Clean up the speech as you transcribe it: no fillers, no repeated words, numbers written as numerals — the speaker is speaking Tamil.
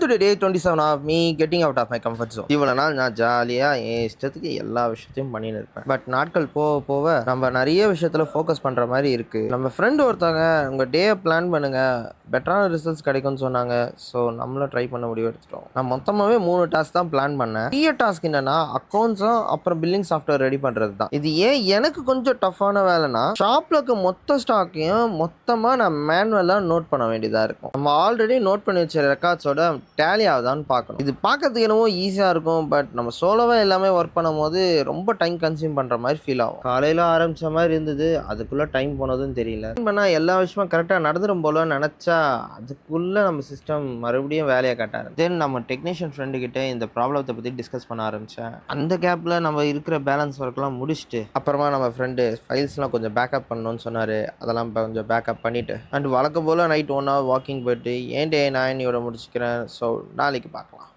to the day 27 of me getting out of my comfort zone. இவ்வளோ நாள் நான் ஜாலியாக என் இஷ்டத்துக்கு எல்லா விஷயத்தையும் பண்ணின்னு இருப்பேன். பட் நாட்கள் போக போக நம்ம நிறைய விஷயத்தில் ஃபோக்கஸ் பண்ணுற மாதிரி இருக்குது. நம்ம ஃப்ரெண்டு ஒருத்தவங்க உங்கள் டேயை பிளான் பண்ணுங்கள், பெட்டரான ரிசல்ட்ஸ் கிடைக்கும்னு சொன்னாங்க. ஸோ நம்மளும் ட்ரை பண்ண முடிவு எடுத்துட்டோம். நான் மொத்தமாகவே 3 டாஸ்க் தான் பிளான் பண்ணேன். பெரிய டாஸ்க் என்னன்னா அக்கௌண்ட்ஸும் அப்புறம் பில்லிங் சாஃப்ட்வேர் ரெடி பண்ணுறது தான். இது ஏன் எனக்கு கொஞ்சம் டஃப்பான வேலைனா, ஷாப்பில் இருக்க மொத்த ஸ்டாக்கையும் மொத்தமாக நான் மேனுவலாக நோட் பண்ண வேண்டியதாக இருக்கும். நம்ம ஆல்ரெடி நோட் பண்ணி வச்ச ரெக்கார்ட்ஸோட டேலி ஆகுதான்னு பார்க்கணும். இது பார்க்கறதுக்கு என்னவோ ஈஸியாக இருக்கும், பட் நம்ம சோலோவாக எல்லாமே ஒர்க் பண்ணும் போது ரொம்ப டைம் கன்சியூம் பண்ணுற மாதிரி ஃபீல் ஆகும். காலையில் ஆரம்பித்த மாதிரி இருந்தது, அதுக்குள்ளே டைம் போனதுன்னு தெரியல. பண்ணால் எல்லா விஷயமும் கரெக்டாக நடந்துடும் போல நினச்சா அதுக்குள்ளே நம்ம சிஸ்டம் மறுபடியும் வேலையை காட்டாரு. தென் நம்ம டெக்னீஷியன் ஃப்ரெண்டுக்கிட்ட இந்த ப்ராப்ளத்தை பற்றி டிஸ்கஸ் பண்ண ஆரம்பித்தேன். அந்த கேப்பில் நம்ம இருக்கிற பேலன்ஸ் ஒர்க்லாம் முடிச்சுட்டு அப்புறமா நம்ம ஃப்ரெண்டு ஃபைல்ஸ்லாம் கொஞ்சம் பேக்கப் பண்ணணும்னு சொன்னார். அதெல்லாம் கொஞ்சம் பேக்கப் பண்ணிவிட்டு அண்ட் வழக்கம் போல் நைட் 1 hour வாக்கிங் போயிட்டு ஏன் டே 9 முடிச்சுக்கிறேன். ஸோ நாளைக்கு பார்க்கலாம்.